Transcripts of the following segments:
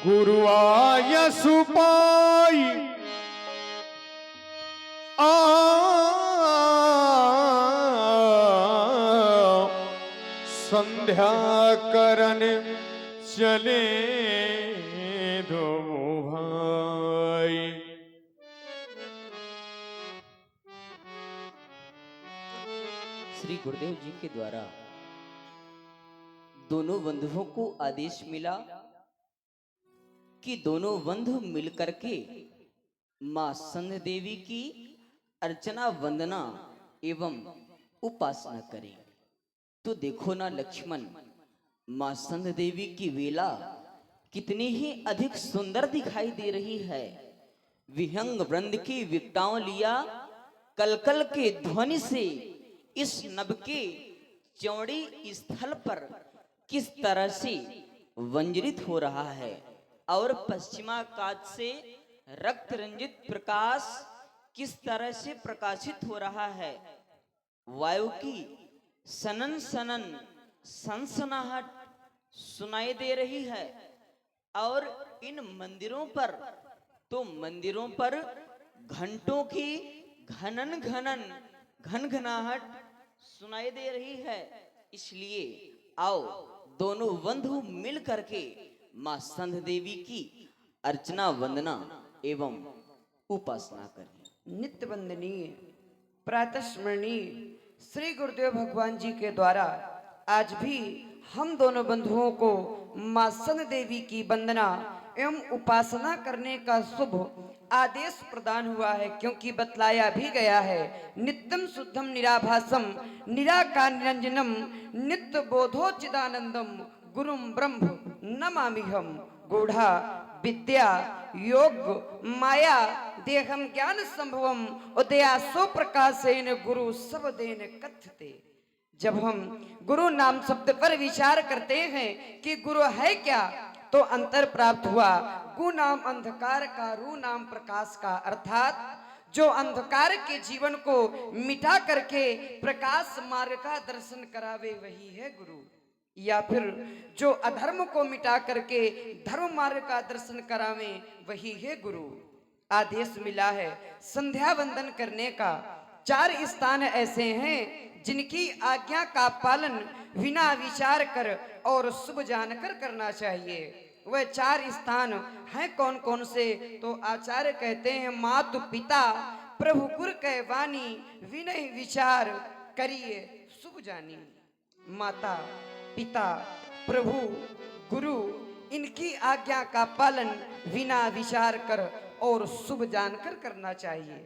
गुरु आयस पाई आ संध्या करन चले दो भाई। श्री गुरुदेव जी के द्वारा दोनों बंधुओं को आदेश मिला कि दोनों बंधु मिलकर के मां संध देवी की अर्चना वंदना एवं उपासना करें। तो देखो ना लक्ष्मण, मां संध देवी की वेला कितनी ही अधिक सुंदर दिखाई दे रही है। विहंग वृंद की विकटाओं लिया कलकल के ध्वनि से इस नभ के चौड़ी स्थल पर किस तरह से वंजरित हो रहा है और पश्चिमाकाश से रक्त रंजित प्रकाश किस तरह से प्रकाशित हो रहा है। वायु की सनन सनन सनसनाहट सुनाई दे रही है और इन मंदिरों पर तो मंदिरों पर घंटों की घनन घनन घनघनाहट सुनाई दे रही है। इसलिए आओ दोनों बंधु मिल करके मां संध देवी की अर्चना वंदना एवं उपासना करें। नित्य वंदनीय प्रातः स्मरणीय श्री गुरुदेव भगवान जी के द्वारा आज भी हम दोनों बंधुओं को मां संध देवी की वंदना एवं उपासना करने का शुभ आदेश प्रदान हुआ है, क्योंकि बतलाया भी गया है नित्यम शुद्धम निराभासम निराकार निरंजनम नित्य बोधोचिदानंदम गुरुम ब्रह्म नमामिहम गूढ़ा विद्या योग माया देहम ज्ञान संभवम उदया सो प्रकाशेन गुरु सबदेन कथ्यते। जब हम गुरु नाम शब्द पर विचार करते हैं कि गुरु है क्या, तो अंतर प्राप्त हुआ गु नाम अंधकार का, रू नाम प्रकाश का, अर्थात जो अंधकार के जीवन को मिटा करके प्रकाश मार्ग का दर्शन करावे वही है गुरु, या फिर जो अधर्म को मिटा करके धर्म मार्ग का दर्शन करावे वही है गुरु। आदेश मिला है संध्या वंदन करने का। 4 स्थान ऐसे हैं जिनकी आज्ञा का पालन बिना विचार कर और शुभ जानकर करना चाहिए। वह 4 स्थान हैं कौन कौन से, तो आचार्य कहते हैं मातु पिता प्रभु गुरु कै वाणी विनय विचार करिए शुभ जानी। माता पिता प्रभु गुरु इनकी आज्ञा का पालन बिना विचार कर और शुभ जानकर करना चाहिए।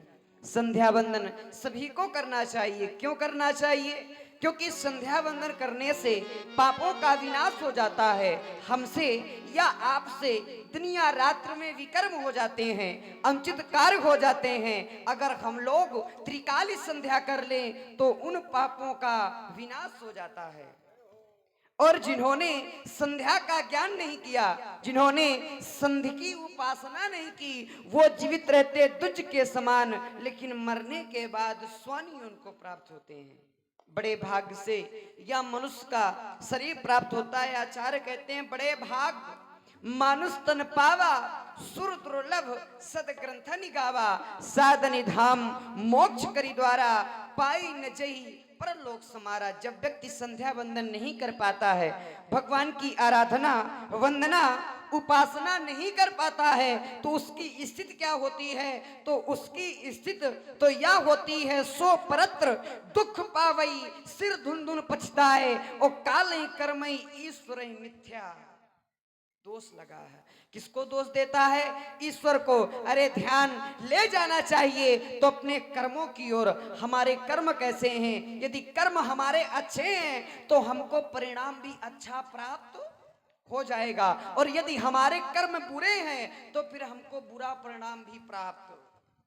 संध्या वंदन सभी को करना चाहिए। क्यों करना चाहिए? क्योंकि संध्या वंदन करने से पापों का विनाश हो जाता है। हमसे या आपसे दुनिया रात्र में विकर्म हो जाते हैं, अनुचित कार्य हो जाते हैं। अगर हम लोग त्रिकाली संध्या कर लें तो उन पापों का विनाश हो जाता है। और जिन्होंने संध्या का ज्ञान नहीं किया, जिन्होंने संधि की उपासना नहीं की, वो जीवित रहते दुज के समान, लेकिन मरने के बाद स्वानी उनको प्राप्त होते हैं। बड़े भाग से या मनुष्य का शरीर प्राप्त होता है। आचार्य कहते हैं बड़े भाग मानुष तन पावा सुर दुर्लभ सद ग्रंथ निगावा साधनि धाम मोक्ष करी द्वारा पाई न जई परलोक समारा। जब व्यक्ति संध्या वंदन नहीं कर पाता है, भगवान की आराधना वंदना उपासना नहीं कर पाता है, तो उसकी स्थिति क्या होती है? तो उसकी स्थिति तो यह होती है सो परत्र दुख पावई सिर धुन धुन पछताए और काल कर्मई ईश्वर मिथ्या। दोष लगा है। किसको दोष देता है? ईश्वर को। अरे ध्यान ले जाना चाहिए तो अपने कर्मों की ओर। हमारे कर्म कैसे हैं? यदि कर्म हमारे अच्छे हैं तो हमको परिणाम भी अच्छा प्राप्त हो जाएगा, और यदि हमारे कर्म बुरे हैं तो फिर हमको बुरा परिणाम भी प्राप्त।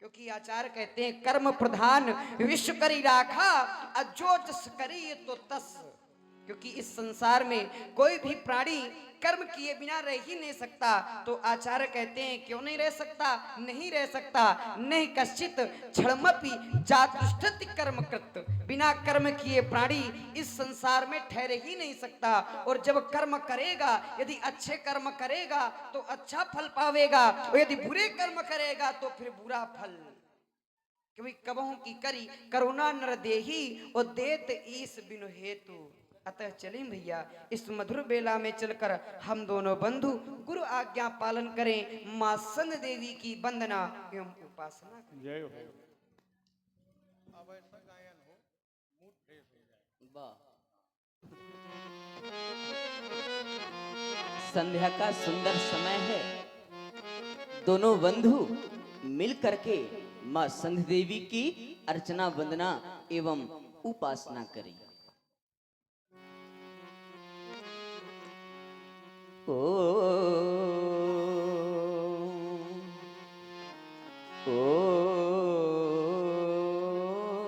क्योंकि आचार्य कहते हैं कर्म प्रधान विश्व करी राखा अजो जस करी तो तस। क्योंकि इस संसार में कोई भी प्राणी कर्म किए बिना रह ही नहीं सकता। तो आचार्य कहते हैं क्यों नहीं रह सकता? नहीं रह सकता। नहीं कश्चित क्षणमपि जातुष्ठति कर्म कृत बिना कर्म किए प्राणी इस संसार में ठहर ही नहीं सकता। और जब कर्म करेगा, यदि अच्छे कर्म करेगा तो अच्छा फल पावेगा, और यदि बुरे कर्म करेगा तो फिर बुरा फल। क्योंकि कबहू की करी करुणा नर देही, और देत ईस बिनु हेतु। अतः चलें भैया, इस मधुर बेला में चलकर हम दोनों बंधु गुरु आज्ञा पालन करें, मां सन देवी की वंदना एवं उपासना करें। जय हो। वाह। संध्या का सुंदर समय है, दोनों बंधु मिल करके मां संध्या देवी की अर्चना वंदना एवं उपासना करें। ओ